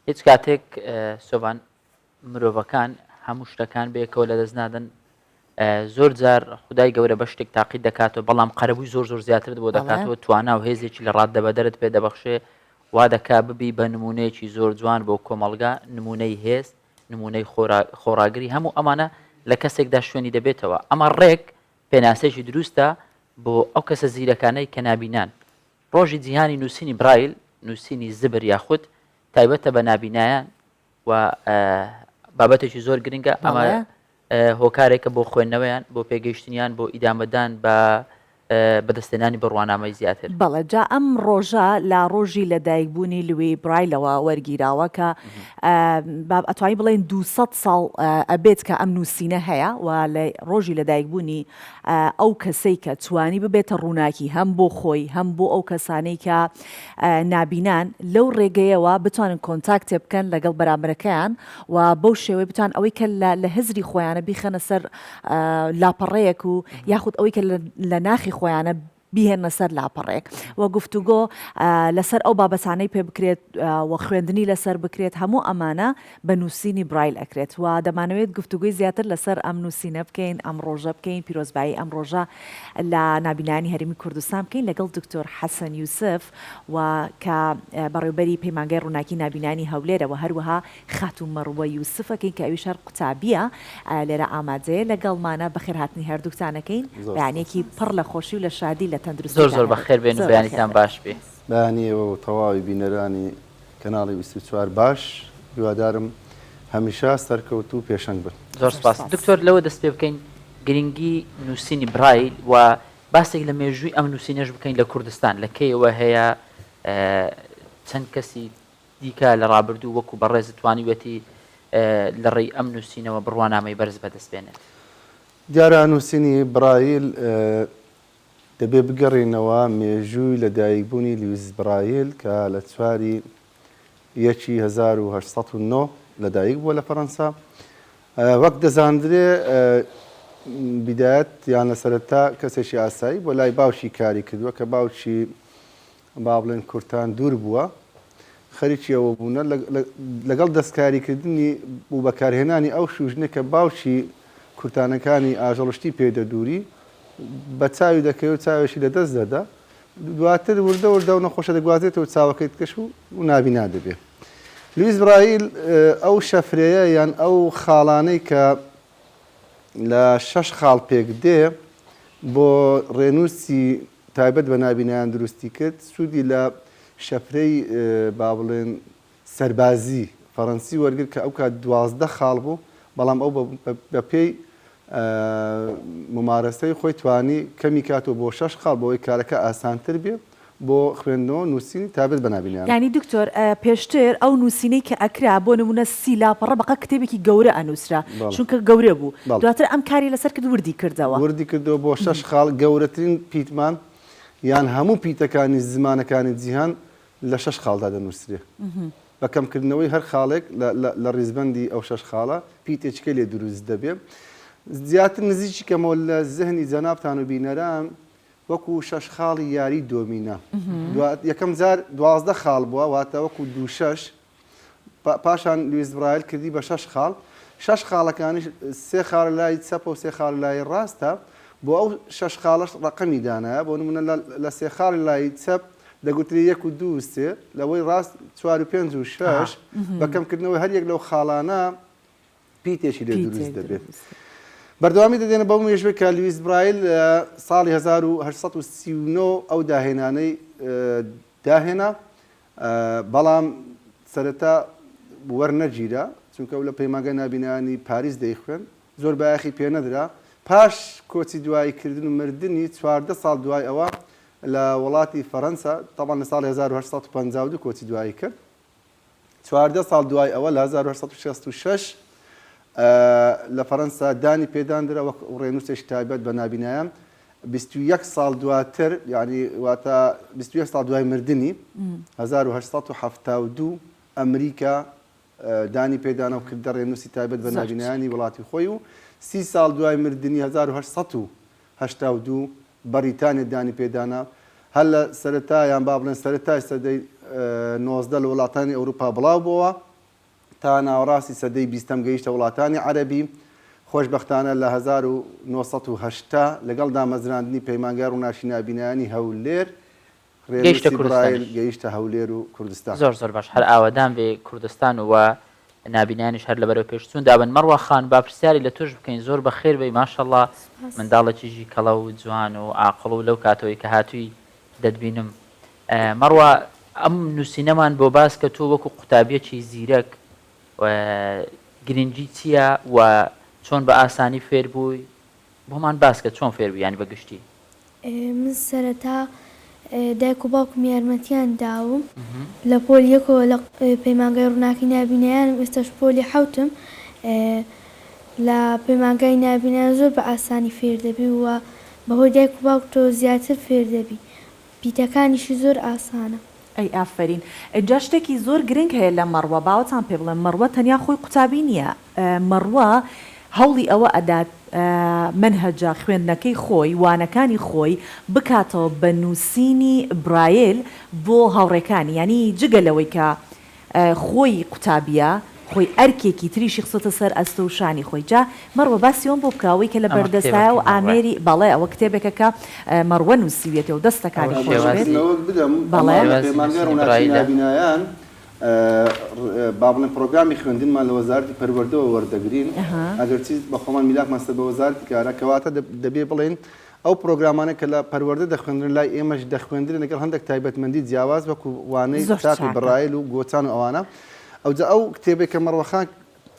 هیچ کاتێک سۆبان مرۆڤەکان هەموو شتەکان بەیەکەوە لەدەست نادەن. زۆر جار خدای گەورە بە شتێک تاقی دەکاتەوە، بەڵام قەرەبووی زۆر زۆر زیاتر بۆ دەکاتەوە، توانا و هێزێکی لە ڕاددەبەدەرت پێ دەبەخشێ، وا دەکا ببی بە نمونەیەکی زۆر جوان بۆ کۆمەڵگا، نمونەی هێز، نمونەی خۆراگری، هەموو ئەمانە لە کەسێکدا شوێنی دەبێتەوە. ئەمە ڕێک پێناسێکی دروستە بۆ ئەو کەسە زیرەکانەی کە نابینان. ڕۆژی جیهانی نووسینی برایل، نووسینی زبر یاخود تایبەتە بە نابینایان و بابەتێکی زۆر گرنگە. ئەمە هۆکارێکە بۆ خوێندنەوەیان، بۆ پێگەیشتنیان، بۆ ئیدامەدان بە بەدەستێنانی بڕوانامەی زیاتر. بەڵێ جا ئەم ڕۆژە لا ڕۆژی لەدایکبوونی لوێی برایلەوە وەرگیراوە کە ئەتوانی بڵێن 200 ساڵ ئەبێت کە ئەم نووسینە هەیە و لە ڕۆژی لەدایکبوونی ئەو کەسەی کە توانی ببێتە ڕووناکی هەم بۆ خۆی هەم بۆ ئەو کەسانەی کە نابینان لەو ڕێگەیەوە بتوانن کۆنتاکتێ بکەن لەگەڵ بەرامبەرەکەیان و بەو شێوەی بتوان ئەوەی کە لە هزری خۆیانە بیخەنە سەر لاپەڕەیەک و یاخود ئەوەی کە لە ناخی خۆیانە بیهێنە سەر لاپەڕێک و گفتوگۆ لەسەر ئەو بابەتانەی پێ بکرێت و خوێندنی لەسەر بکرێت. هەموو ئەمانە بە نووسینی برایل ئەکرێت و دەمانەوێت گفتوگوی زیاتر لەسەر ئەم نووسینە بکەین، ئەم ڕۆژە بکەین، پیرۆزبایی ئەم ڕۆژە لە نابینانی هەرێمی کوردستان بکەین لەگەڵ دکتۆر حەسەن یوسف و کە بەڕێوەبەری پەیمانگای ڕووناکی نابینانی هەولێرە و هەروەها خاتوون مەڕوە یوسفەکەین کە ئەویش هەر قوتابیە لێرە ئامادەیە لەگەڵمانە بەخێرهاتنی هەردووکتانەکەین، بەیانێکی پڕ لە خۆشی و لە شادی لە زۆر زۆر بەخێر بێن و بەیانیتان باش بێ. بەیانیەوە و تەواوی بینەرانی کەناڵی 24 باش، هیوادارم هەمیشە سەرکەوتو و پێشەنگ بن. زۆر سپاس. دکتۆر لەوە دەست پێ بکەین گرنگی نووسینی برایل و باسێک لە مێژووی ئەم نووسینەش بکەین لە کوردستان، لە کەیەوە هەیە، چەند کەسی دیکە لە ڕابردوو وەکو بەڕێز توانیوەتی لە ڕێی ئەم نووسینەوە بڕوانامەی بەرز بەدەستبێنێت؟ دیارە نووسینی برایل دەبێ بگەڕێنەوە مێژووی لەدایکبوونی لویس برایل کە لە 4 یەکی 1809 لەدایک بووە لە فەڕەنسا. وەک دەزاندرێ بیدایەت یان لە سەرەتا کەسێکی ئاسایی بۆ لای باوکی کاری کردووە کە باوکی با بڵێن کورتان دوور بووە، خەریکی ئەوە بوونە لەگەڵ دەستکاریکردنی بوو بەکارهێنانی ئەو شوژنە کە باوکی کورتانەکانی ئاژەڵشتی پێدەدووری بە چاوی دەکەوێت و چاوێکی لەدەست دەدا، دواتر وردە وردە و نەخۆشە دەگوازێتەوە چاوەکەیت کەش و نابینا دەبێت. لویس برایل ئەو شەفرەیە یان ئەو خاڵانەی کە لە 6 خاڵ پێک دێ بۆ ڕێنووسی تایبەت بە نابینایان دروستی کرد، سوودی لە شەفرەی با بڵێن سەربازی فەڕەنسی وەرگرت کە ئەو کات 12 خاڵ بوو، بەڵام ئەو بە پێی ممارەسەی خۆی توانی کەمی کاتەوە بۆ 6 خاڵ بۆەوەی کارەکە ئاسانتر بێ بۆ خوێندنەوە نووسینی تایبەت بە نابینیان. یعنی دکتۆر پێشتر ئەو نووسینەی کە ئەکرا بۆ نمونە 30 لاپەڕە بەقە کتێبێکی گەورە ئەنووسرا چونکە گەورە بوو، دواتر ئەم کاری لەسەر کرد وردی کردەوە بۆ 6 خاڵ. گەورەترین پیتمان یان هەموو پیتەکانی زمانەکانی جیهان لە 6 خاڵدا دەنووسرێ. بەکەمکردنەوەی هەر خاڵێک لە ڕیزبەندی ئەو 6 خاڵە پیتێکەکە لێ دروست دەبێت. زیاتر نزیکی کەمەوە لە زەهنی جەنابتان و بینەران وەکو 6 خاڵی یاری دۆمینە. یەکەم جار 12 خاڵ بووە، واتە وەکو 2-6 پاشان لویس برایل کردی بە 6 خاڵ. 6 خاڵەکانی 3 خاڵ لای چەپە و 3 خاڵ لای ڕاستە، بۆ ئەو 6 خاڵش ڕقەمی دانایە. بۆ نمونە لە 3 خاڵ لای چەپ دەگوتری 1 و 2 و 3، لەوەی ڕاست 4 و 5 و 6 بەکەمکردنەوەی هەر یەک لەو خاڵانە پیتێکی لێ دروست دەبێت. بەردەوامی دەدێنە بەو مێژوەی کە لویس برایل ساڵی 1839 ئەو داهێنانەی داهێنا، بەڵام سەرەتا وەرنەگیرا چونکە ئەو لە پەیمانگای نابینانی پاریس دەیخوێن، زۆر بایەخی پێ نەدرا. پاش کۆچی دواییکردن و مردنی 14 ساڵ دوای ئەوە لە وڵاتی فەڕەنسا، تەڵان لە ساڵی 1852 کۆچی دوایی کرد. 14 ساڵ دوای ئەوە لە 1866 لە فەڕەنسا دانی پێدانرا وەک ڕێنووسێکی تایبەت بە نابینایان. 21 ساڵ دواتر، یعنی واتە 21 ساڵ دوای مردنی 1872 ئەمریکا دانی پێدانە و کردە ڕێنووسی تایبەت بە نابینایانی وڵاتی خۆی و 30 ساڵ دوای مردنی 1882 بەریتانیا دانی پێدانا. هەر لە سەرەتا یان با بڵێن سەرەتای سەدەی 19 لە وڵاتانی ئەوروپا بڵاو بووە تا ناوەڕاستی سەدەی 20م گەیشتە وڵاتانی عەرەبی خۆشبەختانە لە 1970 لەگەڵ دامەزراندنی پەیمانگار و ناشینابینیانی هەولێر گەیشتە کوردستان گەیشتە هەولێر و کوردستان زۆر باش هەر ئاوادان بێ کوردستان و نابینانیش هەر لەبەرەوە پێشچوون دابن مەڕوا خان با پرسیاری لە تۆش بکەین زۆر بەخێر بێ ماشەڵڵا منداڵێکیژی کەڵە و جوان و عاقڵ و لەو کاتەوەی کە هاتووی دەتبینم مەڕوا ئەم نووسینەمان بۆ باس کە تۆ وەکو قوتابیەکی زیرەک گرنگی چییە و چۆن بە ئاسانی فێر بووی بۆمان باس کە چۆن فێر بووی ینی بەگشتی من سەرەتا دایک و باوکم یارمەتیان داوم لە پۆلی یەکەوە لە پەیمانگای ڕووناکی نابینیان ئێستاش پۆلی حوتم لە پەیمانگای نابینیان زۆر بە ئاسانی فێر دەبی و بەهۆی دایک و باوک تۆ زیاتر فێر دەبی پیتەکانیشی زۆر ئاسانە ئەی ئافرین جا شتێکی زۆر گرنگ هەیە لە مەڕوە باوەتان پێ بڵێن مەڕوە تەنیا خۆی قوتابی نییە مەڕوە هەوڵی ئەوە ئەدات منهەجە خوێندنەکەی خۆی وانەکانی خۆی بکاتەوە بە نووسینی برایل بۆ هاوڕێکانی ینی جگە لەوەی کە خۆی قوتابیە خۆی ئەرکێکی تریشی خسۆتە سەر ئەستە و شانی خۆی جا مەڕوە باسیەوەم بۆ بکاوەی کە لە بەردەستایە و ئامێری بەڵێ ئەوە کتێبێکەکە مەڕوە نووسیوێتەوە و دەستەکانی نابینایان با بڵێن پرۆگرامی خوێندنمان لە وەزارەتی پەروەردەوە وەردەگرین ئەگەرچی بە خۆمان میلاکمەستە بە وەزارەتی کارە کەواتە دەبێ بڵێن ئەو پرۆگرامانە کە لە پەروەردە دەخوێندرن لای ئێمەش دەخوێندرن لەگەڵ هەندێک تایبەتمەندی جیاواز وەکو وانەی چاپی بڕایل و گۆچان و ئەوانە ئەوجا ئەو کتێبێک کە مەڕوەخان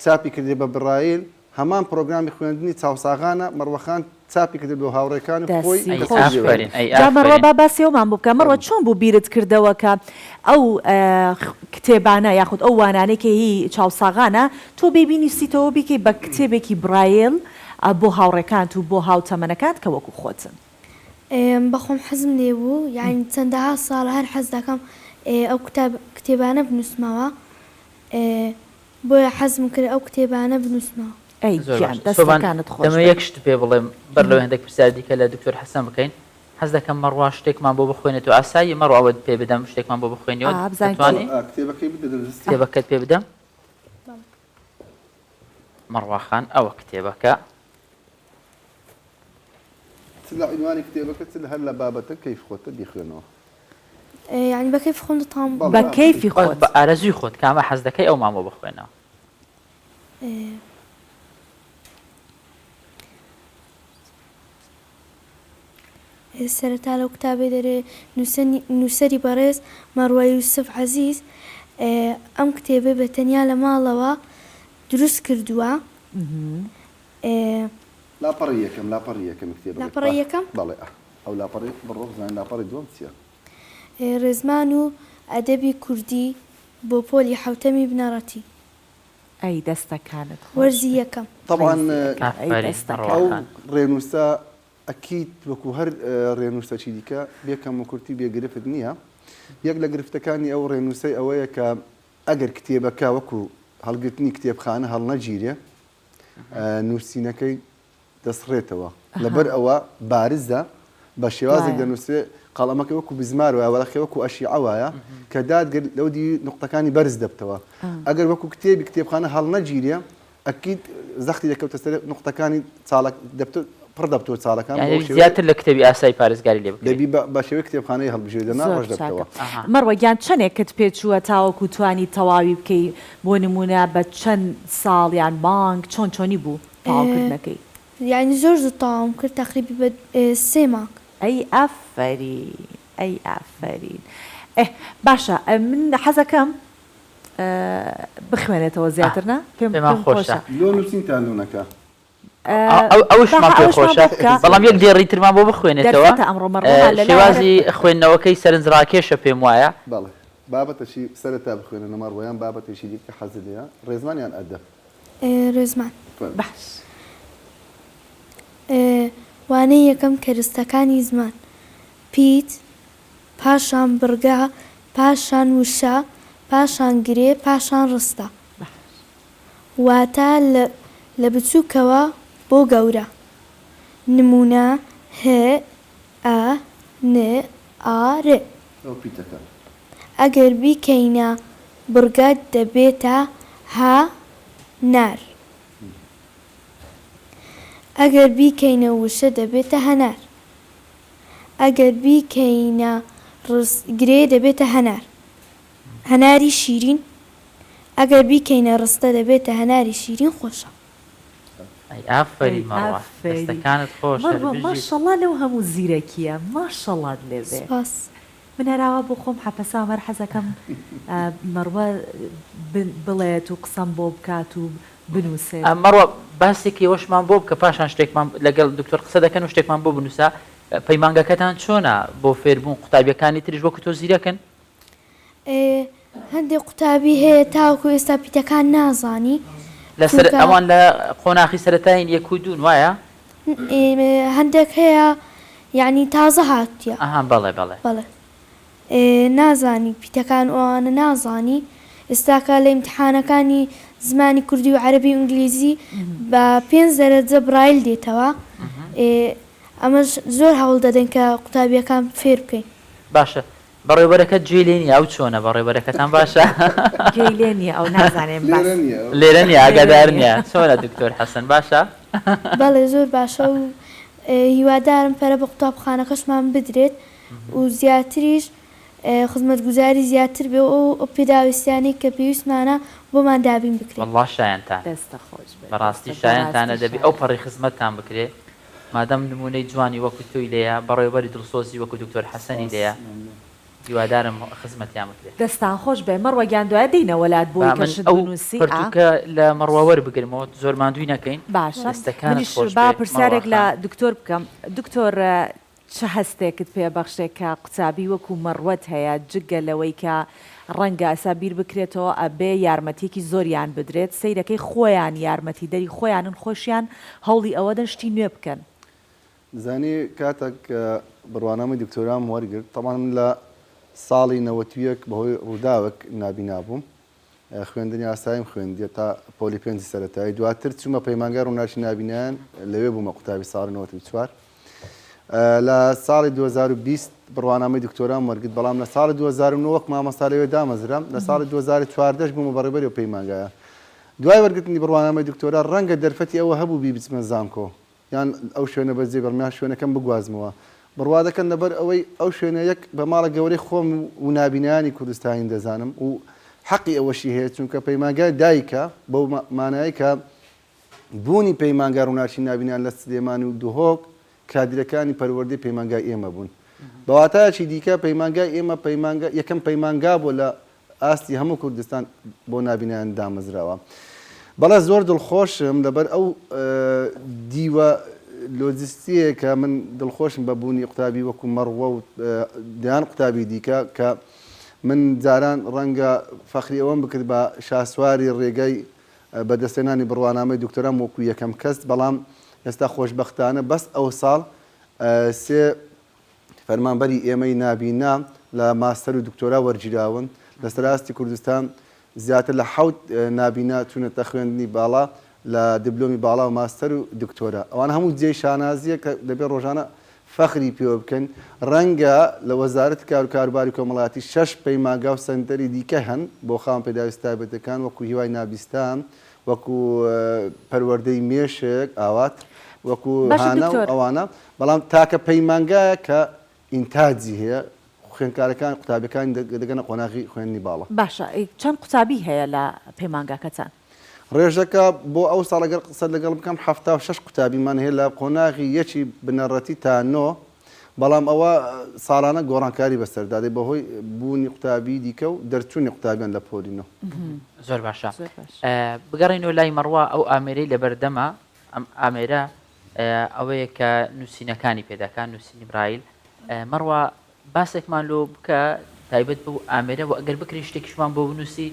چاپی کردێ بە بڕایل هەمان پرۆگرامی خوێندنی چاوساغانە مەڕوەخان چاپی کرد بۆ هاوڕێکان خۆی مەڕوە با باسیەوەمان بوو بکە مەڕوە چۆن بوو بیرت کردەوە کە ئەو کتێبانە یاخود ئەو وانانێکی هی چاوساغانە تۆ ببینیستیتەوە بیکەی بە کتێبێکی برایل بۆ هاوڕێکان و بۆ هاوتەمەنەکان کە وەکو خۆتن بەخۆم حەزم لێ بوو یعنی چەندەها ساڵە هەر حەز دەکەم ئەو کتێبانە بنووسمەوە بۆیە حەزم کرد ئەو کتێبانە بنووسمەوە دەمە یەک شت پێ بڵێم بەر لەوە هەندێک پرسیاری کە لە دکتۆر حەسەن بکەین حەز دەکەم مەڕوا شتێکمان بۆ بخوێنێتەوە ئاسایی مەڕواوە پێ بدەم شتێکمان بۆ بخوێنیەوە کتێبەکەت پێ بدەم مەڕواخان ئەوە کتێبەکە عنوانی کتێبەکە هەر لە بابەتە کەیف خۆتە بیخوێنەوە یعنی بە کەیف خۆم دەتام بە کەیفی خۆت بە ئارەزوی خۆت کامە حەز دەکەی ئەومان بۆ بخوێنەوە سەرەتا لەو کتابێ دەرێ نووسەری بەڕێز مەڕوە یوسف عەزیز ئەم کتێبە بە تەنیا لە ماڵەوە دروست کردووە لاپەڕی یەکەم کتێبە لاپەڕی یەکەم بەڵێ ئەو لاپەڕی بڕۆ بزانین لاپەڕی دووەم چییە ڕێزمان و ئەدەبی کوردی بۆ پۆلی حوتەمی بنەڕەتی ئەی دەستەکانت وەرزی یەکەم طبعا ئەو ڕێنووسە ئەکیت وەکو هەر ڕێنووسەکی دیکە بێکەم و کورتی بێگرفت نییە یەک لە گرفتەکانی ئەو ڕێنووسەی ئەوەیە کە ئەگەر کتێبەکە وەکو هەڵگرتنی کتێبخانە هەڵنەگیرێ نووسینەکەی دەسڕێتەوە لەبەر ئەوە بارزە بە شێوازێک دەنووسێ قەڵەمەکە وەکو بزمار وایە وەڵەخێ وەکو ئەشیعە وایە کە دادگەر لەو دی نقطەکانی بەرز دەبتەوە ئەگەر وەکو کتێبی کتێبخانە هەڵنەگیرێ ئەکید زەختی دەکەوتە سەر نقطەکانی چاڵک پڕ دەبتەوە چاڵەکان زیاتر لە کتێبی ئاسایی پارێزگاری لێ دەبی بە شێوەی کتێبخانەی هەڵبژێردەنا ڕۆژ دەبتەوە مەڕوە گیان چەندێکت پێچووە تاوەکو توانی تەواوی بکەی بۆ نمونە بە چەند ساڵ یان مانگ چۆنی بوو تاواکردنەکەی یعنی زۆر زوو تاوام کرد تقریبی بە 3 مانگ ئەی ئافرین باشە من حەزەکەم بخوێنێتەوە زیاترنا پێمان خۆشە لۆ نووسینتان لۆنەکە ئەوشمان پێ خۆشە بەڵام یەک دێڕیترمان بۆ بخوێنێتەوە شێوازی خوێندنەوەکەی سەرنجڕاکێشە پێم وایە بەڵێ بابەتەشی سەرەتا بخوێنە نەمەڕوەیان بابەتێکی دی کە حەزدەیە ڕێزمانیان ئەدەب ڕێزمان باش وانەی یەکەم کەرستەکانی زمان پیت پاشان بڕگا پاشان وشە پاشان گرێ پاشان ڕستە واتە لە بچووکەوە بۆ گەورە نمونە ه ئە ن ئا ڕ ئەگەر بیکەینە بڕگات دەبێتە ها نار ئەگەر بیکەینە وشە دەبێتە هەنار ئەگەر بیکەینە ڕستگرێ دەبێتە هەنار هەناری شیرین ئەگەر بیکەینە ڕستە دەبێتە هەناری شیرین خۆشە ئەی ئافەری مەڕوا دەستەکانت خۆشە ماشەڵڵا لەو هەموو زیرەکیە ماشەڵات لێبێ سپاس من هەراوە بۆ خۆم حەپەسا مەر حەزەکەم مەڕوە بڵێت و قسەم بۆ بکات و بنووسێت مەڕوا باسێکی ئەوەشمان بۆ بکە پاشان شتێکمان لەگەڵ دکتۆر قسە دەکەن و شتێکمان بۆ بنووسە پەیمانگەکەتان چۆنە بۆ فێربوون قوتابیەکانی تریش وەکو تۆ زیرەکەن هەندێک قوتابی هەیە تاوەکو ئێستا پیتەکان نازانی لەسەر ئەوان لە قۆناغی سەرەتاین یەک و دوون وایە هەندێک هەیە یعنی تازە هاتیە ئەها بەڵێ بەڵێ بەڵێ نازانی پیتەکان ئەوانە نازانی ئێستاکە لە ئیمتحانەکانی زمانی کوردی و عەربی و ئینگلیزی بە 5 دەرەجە برایل دێتەوە ئەمەش زۆر هەوڵ دەدەن کە قوتابیەکان فێر بکەین باشە بەڕێوەبەرەکەت جێلێنی ئەو چۆنە بەڕێوەبەرەکەتان باشە گەیلێنیە ئەو نازانێن باس لێرە نیە ئاگادار نییە چۆنە دکتۆر حەسەن باشە بەڵێ زۆر باشە و هیوادارم پەرە بە قوتابخانەکەشمان بدرێت و زیاتریش خزمەتگوزاری زیاتر بێ ئەو پێداویستیانەی کە پێویستمانە بۆمان دابین بکرێت والله شایەنتان دەستە خۆش بێت بەڕاستی شایەنتانە دەبێ ئەو پەڕی خزمەتتان بکرێ مادەم نمونەی جوانی وەکو تۆی لەیە بەڕێوەبەری دڵسۆزی وەکو دکتۆر حەسەنی لەیە هیوادارم خزمەتیان بکرێت دەستان خۆش بێ مەڕوە گیاندوایە دەینە وەلات بۆی کەشت بنووسی پرتوکە لە مەڕوەوەر بگرمەوە زۆر ماندووی نەکەین باشە دەستەکانت منیش خۆش با بێ، پرسیارێک مەڕوا لە خان. دکتۆر بکەم دکتۆر چه هەستێکت پێ بەخشێک کە قوتابی وەکو مەڕوەت هەیە جگە لەوەی کە ڕەنگە ئەسا بیر بکرێتەوە ئەبێ یارمەتێکی زۆریان بدرێت سەیرەکەی خۆیان یارمەتی دەری خۆیانن خۆشیان هەوڵی ئەوەدەن شتی نوێ بکەن زانی کاتێک بڕوانامەی دکتۆرام وەرگرت تەمان من لە ساڵی 91 بەهۆی ڕووداوێک نابینا بووم خوێندنی ئاساییم خوێندیە تا پۆلی پێنجی سەرەتایی دواتر چوومە پەیمانگە ڕووناچی نابینیان لەوێ بوومە قوتابی ساڵی 94 لە ساڵی 2020 بڕوانامەی دکتۆرام وەرگرت بەڵام لە ساڵی 2009 مامەستا لەوێ دامەزرام لە ساڵی 2014 بوومە بەڕێبەری و پەیمانگایە دوای وەرگرتنی بڕوانامەی دکتۆرا ڕەنگە دەرفەتی ئەوە هەبوو بی بچمە زانکۆ یان ئەو شوێنە بەجێ بەرمیان شوێنەکەم بگوازمەوە بڕوا دەکەن لەبەر ئەوەی ئەو شوێنە یەک بە ماڵە گەورەی خۆم و نابینانی کوردستانی دەزانم و حەقی ئەوەشی هەیە چونکە پەیمانگای دایکە بەو مانایی کە بوونی پەیمانگا ڕووناچی نابینیان لە سلێمانی و دوهۆک کادرەکانی پەروەردەی پەیمانگای ئێمە بوون بەواتایەکی دیکە پەیمانگای ئێمە یەکەم پەیمانگا بۆ لە ئاستی هەموو کوردستان بۆ نابینیان دامەزراوە بەڵێ زۆر دڵخۆشم لەبەر ئەو دیوە لۆجستیە کە من دڵخۆشم بە بوونی قوتابی وەکو مەڕوە و دیان قوتابی دیکە کە من جاران ڕەنگە فەخری ئەوەم بکرد بە شاسواری ڕێگەی بەدەستێنانی بڕوانامەی دکتۆرام وەکو یەکەم کەس بەڵام ئێستا خۆشبەختانە بەس ئەو ساڵ سێ فەرمانبەری ئێمەی نابینا لە ماستەر و دکتۆرا وەرگیراون لەسەر ئاستی کوردستان زیاتر لە 7 نابینا چوونەتە خوێندنی باڵا لە دیبلۆمی باڵا و ماستەر و دکتۆرا ئەوان هەموو جێی شانازیە کە دەبێت ڕۆژانە فەخری پێوە بکەن ڕەنگە لە وەزارەت کار و کاروباری کۆمەڵاتی 6 پەیمانگا و سەنتەری دیکە هەن بۆ خاوەن پێداویستی تایبەتەکان وەکو هیوای نابیستان وەکو پەروەردەی مێشک ئاوات وەکو هانە و ئەوانە بەڵام تاکە پەیمانگایە کە ئینتاجی هەیە خوێندکارەکان قوتابەکان دەگەنە قۆناغی خوێندنی باڵە باشە چەند قوتابی هەیە لە پەیمانگاکەتان ڕێژەکە بۆ ئەو ساڵەگەر قسەت لەگەڵ بکەم 76 قوتابیمان هەیە لە قۆناغی یەکی بنەڕەتی تا 9 بەڵام ئەوە ساڵانە گۆڕانکاری بەسەردادەی بەهۆی بوونی قوتابی دیکە و دەرچوونی قوتابیان لە پۆلینەوە زۆر باشە بگەڕینەوە لای مەڕوا ئەو ئامێرەی لە بەردەمە ئەم ئامێرە ئەوەیە کە نووسینەکانی پێداکان نووسینی برایل مەڕوا باسێکمان لۆ بکە تایبەت بۆ ئامێرە و ئەگەر بکری شتێکیشمان بۆ بنووسی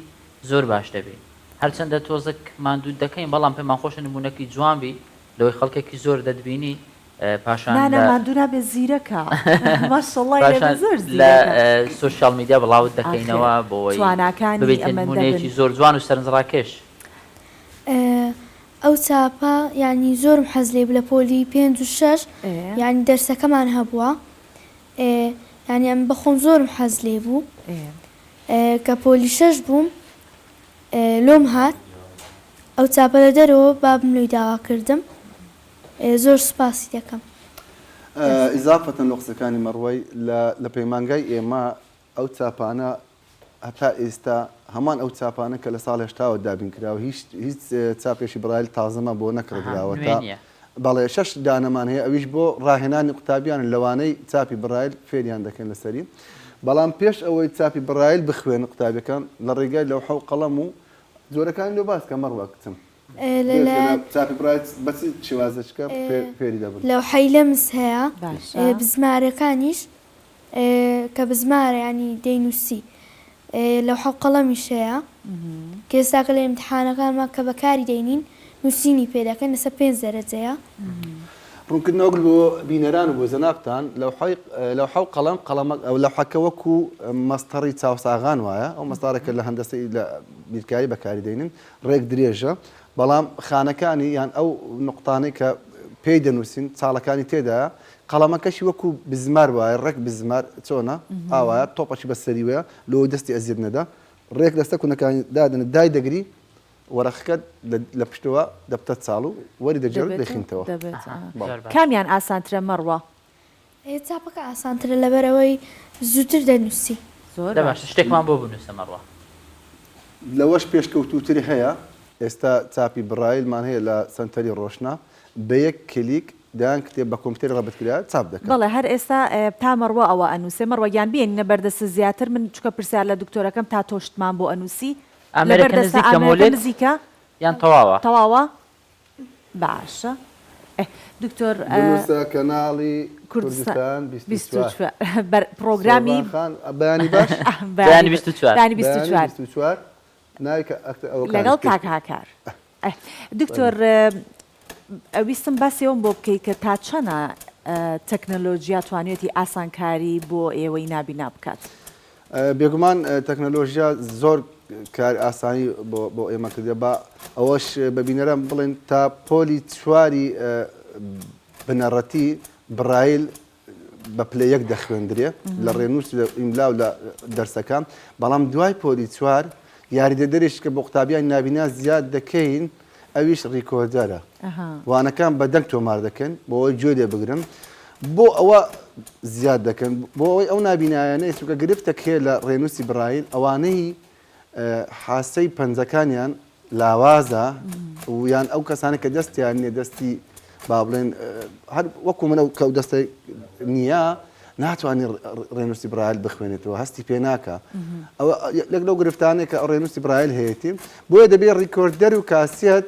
زۆر باش دەبێت هەرچەندە تۆزێک ماندوو دەکەین بەڵام پێمان خۆشە نمونونەکی جوانبی لەوەی خەڵکێکی زۆر دەدبینی پاشان ماندوونا بێ زیرەکە لە سوشال میدیا بڵاوت دەکەینەوە بۆی ببێت نمونەیەکی زۆر جوان و سەرنجڕاکێش ئەو چاپە ینی زۆرم حەز لێ لە پۆلی 5 و 6 ینی دەرسەکەمان هەبووە ینی ئەم بەخۆم زۆرم حەز لێ بوو کە پۆلی 6 بووم لۆم هات ئەو چاپە لە دەرەوە بابم لۆی داوا کردم زۆر سوپاسی دەکەم. ئیزافەتەن لە قسەکانی مەڕوەی لە پەیمانگای ئێمە ئەو چاپانە هەتا ئێستا هەمان ئەو چاپانە کە لە ساڵ هێشتاوە دابین کراوە هیچ چاپێکی برایل تازەمە بۆ نەکردراوە تا بەڵێ 6 دانەمان هەیە ئەویش بۆ ڕاهێنانی قوتابیان لەوانەی چاپی برایل فێریان دەکەن لەسەری بەڵام پێش ئەوەی چاپی برایل بخوێن قوتابەکان لە ڕێگای لەو حەو قەڵەم و جۆرەکان لێ باس کە مەڕوا کچم چاپی برایل بەچی شێوازەشکە فێری دەبن لەو حەیلەمس هەیە بزمارەکانیش کە بزمارە ینی دەینووسی لەو حەو قەڵەمیش هەیە کە ئێستاکە لە ئیمتحانەکانمان کە بەکاری دەینین نووسینی پێدەکەن لەسەر 5 دەرەجەیە ڕوونکردنەوەگل بۆ بینەران و بۆ زەنابتان لەو حەو قەڵەم ئەو لە حەکە وەکو مەستەڕی چاوساغان وایە ئەو مەستارێکە لە هەندەسەی لە بیرکاری بەکاری دەینن ڕێک درێژە بەڵام خانەکانی یان ئەو نقطانەی کە پێی دەنووسین چاڵەکانی تێدایە قەڵەمەکەشی وەکو بزمار وایە ڕێک بزمار چۆنە ئاوایە تۆپەشی بەسەری وەیە لۆ دەستی ئەزیر نەدا ڕێک لەستە کوونەکانی دادن دای دەگری وەرەخەکەت لە پشتەوە دەبتە چاڵ و وەری دەجێت دەخینتەوە کامیان ئاسانترە مەڕوە چاپەکە ئاسانترە لەبەرەوەی زووتر دەنووسی باش شتێکمان بۆ بنووسە مەڕوە لەوەش پێشکەوتوتری هەیە ئێستا چاپی برایلمان هەیە لە سنتەری ڕۆشنە بە یەک کلیک دایان کتێب بە کۆمپیوتەر ڕەبەتکرا چاپ دەکەن بەڵێ هەر ئێستا تا مەڕوە ئەوە ئەنووسێ مەڕوەگیان بێنینە بەردەستە زیاتر من چکە پرسیار لە دکتۆرەکەم تا تۆشتمان بۆ ئەنووسی نزیکە یان تەواوە باشە دکتۆر کەناڵی کوردستان پرۆگرامی بەیانی باش بەیانی 24 لەگەڵ کاکار دکتۆر ئەویستم باسیەوەم بۆ بکەی کە تا چەنە تەکنەلۆژیا توانێتی ئاسانکاری بۆ ئێوەی نابینا بکات بێگومان تەکنەلۆژیا زۆر کار ئاسانی بۆ ئێمە کردێ بە ئەوەش بەبینەرە بڵێن تا پۆلی چواری بنەڕەتی برایل بە پلە یەک دەخوێندرێ لە ڕێنووس ئیملا و لە دەرسەکان بەڵام دوای پۆلی چوار یاریدەدەرێش کە بۆ قوتابیان نابینا زیاد دەکەین ئەویش ڕیکۆردەرە وانەکان بە دەنگ تۆمار دەکەن بۆ ئەوەی گوێ لێ بگرن بۆ ئەوە زیاد دەکەن بۆ ئەوەی ئەو نابینایانەیە چونکە گرفتەک هەیە لە ڕێنووسی برایل ئەوانەی حاسەی پەنجەکانیان لاوازە و یان ئەو کەسانە کە دەستیان نیە دەستی با بڵێن هەر وەکو منە کەو دەستی نییە ناتوانانی ڕێنووسی برایل بخوێنێتەوە هەستی پێ ناکە ئەوە لەک لەو گرفتانێک کە ئەو ڕێنووسی برایل هەیەی بۆیە دەبێت ڕیکۆردەر و کاسێت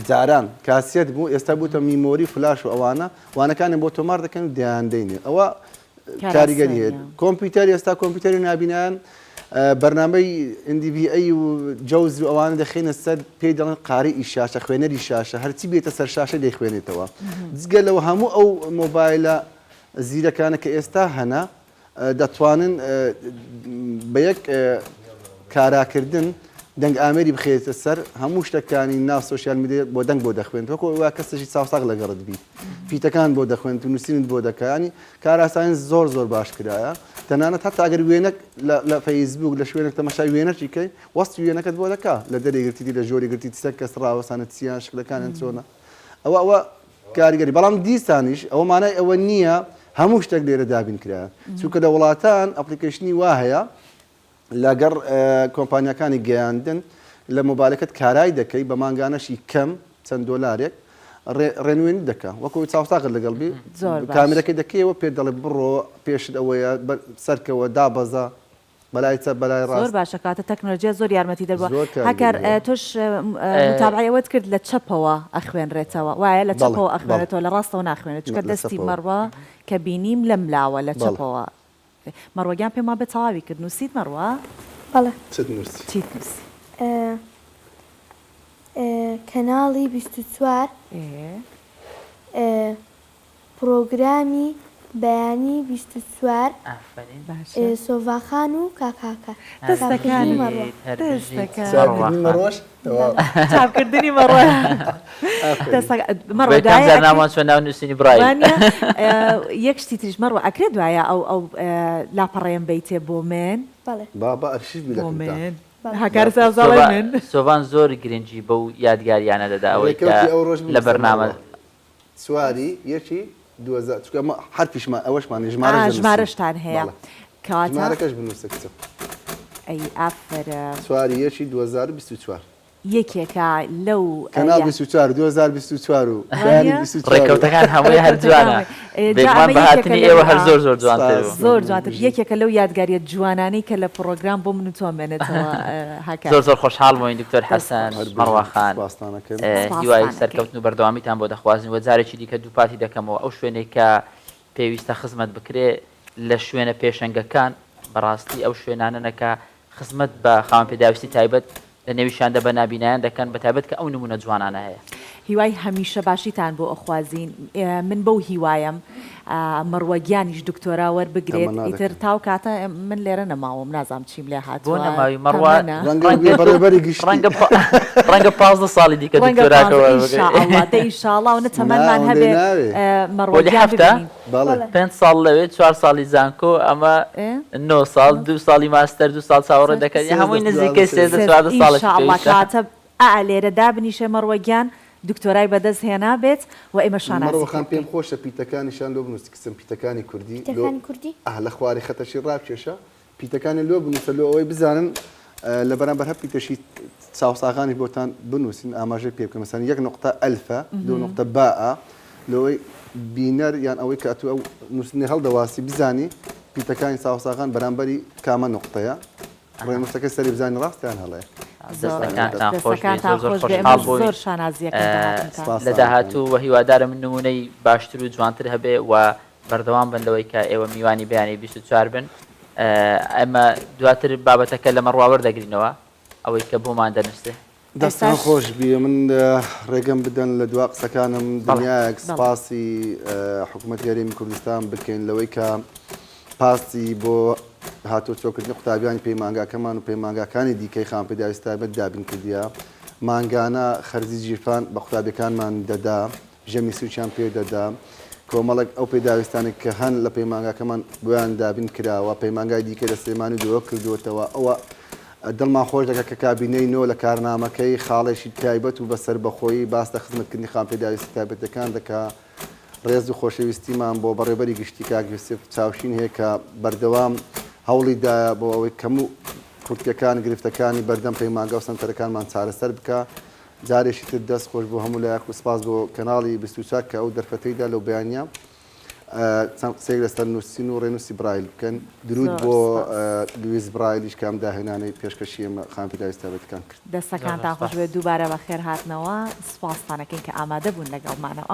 جاران کاسێت بوو ئێستا بووتە میمۆری فلاش و ئەوانە وانەکانی بۆ تۆمار دەکەن و دەیاندەینێ ئەوە کاریگەری هەیە کۆمپیوتەر ئێستا کۆمپیوتەری نابینیان بەرنامەی NDVA و جەوز و ئەوانە دەخێنە سەر پێی دەڵێن قاریئی شاشە خوێنەری شاشە هەرچی بێتە سەر شاشە دەیخوێنێتەوە جگە لەوە هەموو ئەو مۆبایلە زیرەکانە کە ئێستا هەنا دەتوانن بە یەک کاراکردن دەنگ ئامێری بخێتە سەر هەموو شتەکانی ناو سۆشیال میدیا بۆ دەنگ بۆ دەخوێنێتەوە وا کەسێکی چاوساق لەگەڕت بیت پیتەکان بۆ دەخوێنێت و نووسینت بۆ دەکەیانی کاراسانی زۆر باش کرایە تەنانەت هەتا ئەگەر وێنەک لە فەیسبوک لە شوێنێک تەماشای وێنەی کەی وەستی وێنەکەت بۆ دەکا لە دەرێگرتی لە ژۆری گرتی سەر کەس ڕاوەسانە چیان شکلەکانیان چۆنە ئەوە کاریگەری بەڵام دیسانیش ئەوە مانای ئەوە نییە هەموو شتێک لێرە دابین کرایە چونکە لە وڵاتان ئەپلیکیشنی وا هەیە لەگەڕ کۆمپانیەکانی گەیاندن لە مۆبایلەکەت کارای دەکەی بە مانگانەشی کەم چەند دۆلارێک ڕێنوێنی دەکە وەکو چاوساقت لەگەڵبی کامێرەکەی دەکەیەوە پێ دەڵێ بڕۆ پێشت ئەوەیە سەرکەوە دابەزە بەلای چە بەلای ڕاست زۆر باشە کاتە تەکنۆلۆژیا زۆر یارمەتی دەبووە هەکار تۆش متابعەوەت کرد لە چەپەوە ئەخوێنرێتەوە وایە لە چەپەوە ئەخوێنێتەوە لە ڕاستەوە ناخوێنێت چکە دەستی مەڕوە کە بینیم لە ملاوە لە چەپەوە مەڕوەگیان پێما بە تەواوی کرد نووسیت مەڕوە بەڵێ چیت نووسی کەناڵی 24 پرۆگرامی بەیانی 24 سۆڤاخان و کاکاکە دەستەکانی مەڕۆژ چاپکردنی مەڕۆ ناوان چۆن ناو نووسینی برایل یەک شتی تریش مەڕوە ئەکرێت دوایە ئەو لاپەڕێم بیتێ بۆ من بابا ئەرشیف بۆ من هاکار سازاڵێ من سۆڤان زۆر گرنگی بەو یادگاریانە دەدا ئەوەی ڕێکەوتی ئەو ڕۆژ لە بەرنامە سواری یەکی 2000 چونکە ئەمە حرفیشمان ئەوەشمان ژمارە ژمارەشتان هەیە کەواتە ژمارەکەش بنووسە کچە ئەی ئافرە سواری یەکی 2024 یەکێکە لەو کەناڵ 24 2024 و بەیانی 24 ڕێکەوتەکان هەمووی هەر جوانە بێگومان بەهاتنی ئێوە هەر زۆر زۆر جوانتر بوو. زۆر جوانتر یەکێکە لەو یادگاریە جوانانەی کە لە پرۆگرام بۆ من و تۆ مێنێتەوە هاکار زۆر زۆر خۆشحاڵ بووین دکتۆر حەسەن مەڕواخان هیوای سەرکەوتن و بەردەوامیتان بۆ دەخوازن و جارێکی دیکە دووپاتی دەکەمەوە ئەو شوێنێک کە پێویستە خزمەت بکرێ لە شوێنە پێشەنگەکان بەڕاستی ئەو شوێنانەکە خزمەت بە خاوەن پێداویستی تایبەت لە نێویشاندا بە نابینایان دەکەن بە تایبەت کە ئەو نمونە جوانانە هەیە. هیوای هەمیشە باشیتان بۆ ئەخوازین من بەو هیوایم مەڕوەگیانیش دکتۆرا وەربگرێت ئیتر تاو کاتە من لێرە نەماوەم نازام چیم لێ هات بۆ نەماوی مەڕوا بەڕێبەری گشت ڕەنگە 15 ساڵی دیکە دکتۆراکەوە ئینشاءڵڵا و نەتەمەنمان هەبێ مەڕوەگیان ببینین. 5 ساڵ لەوێت 4 ساڵی زانکۆ ئەمە 9 ساڵ 2 ساڵی ماستەر 2 ساڵ چاوەڕێ دەکەن هەمووی نزیکەی 13 ساڵ کاتە لێرە دابنیشە مەڕوەگیان دکتۆرای بەدەست هێنا بێت و ئێمە شانەوەخان پێم خۆشە پیتەکانیشان لۆ بنووسی کچم پیتەکانی کوردی لە خواری خەتەشی ڕابکێشە پیتەکانی لۆ بنووسە لۆ ئەوەی بزانن لە بەرامبەر هەر پیتەشی چاوساغانی بۆتان بنووسین ئاماژەی پێ بکەن مەسەن 1 نقطە ئەلفە 2 نقطە باء لەوەی بینەر یان ئەوەی کە ئەتو ئەو نووسنی هەڵدەواسی بزانی پیتەکانی چاوساغان بەرامبەری کامە نقطەیە ڕێنووسەکە سەری بزانانی ڕاستیان هەڵەیە. زۆر شانازیەکە لە داهاتوو و هیوادارە من نمونەی باشتر و جوانتر هەبێ و بەردەوام بندەوەی کە ئێوە میوانی بەیانی 24 بن ئەمە دواتر بابەتەکە لە مەڕوا وەردەگرینەوە ئەوەی کە بۆمان دەنووسێ. دەستان خۆش بیە من ڕێگەم بدەن لە دوا قسەکانم دنیایەک سپاسی حکوومەت یاریمی کوردستان بکەین لەوەی کە پاسی بۆ هاتۆ چۆکردنی قوتابیانی پەیمانگاکەمان و پەیمانگاکانی دیکەی خاوەن پێداویستی تایبەت دابین کردیە مانگانە خەرجی جیرفان بە قوتابیەکانمان دەدا ژەمی سوچیان پێ دەدا کۆمەڵک ئەو پێداویستانی کە هەن لە پەیمانگاکەمان بۆیان دابین کراوە پەیمانگای دیکە لە سلێمانی دۆ کردوتەوە ئەوە دڵمان خۆش دەکە کە کابینەی نۆ لە کارنامەکەی خاڵێکی تایبەت و بەسەر بەخۆیی باس لە خزمەتکردنی خاوەن پێداویستی تایبەتەکان دەکا ڕێز و خۆشەویستیمان بۆ بەڕێبەری گشتی کاک یوسف چاوشین هەیە کە بەردەوام هەوڵیدایە بۆ ئەوەی کەم و کورتەکان گرفتەکانی بەردەم پەیمانگا و سەنتەرەکانمان چارەسەر بکە جارێکی تر دەست خۆش بۆ هەموو لایەک و سپاس بۆ کەناڵی 24 کە ئەو دەرفەتەیدا لەو بەیانە سێک لەسەر نووسین و ڕێنووسی برایل بکەن درود بۆ لویز برایلیش کام داهێنانەی پێشکەشی ئێمە خاوەن پێداویستی تایبەتەکان کرد. دەستەکانتان خۆش بێت دووبارە بەخێر هاتنەوە سپاستانەکەین کە ئامادە بوون لەگەڵمانەوە.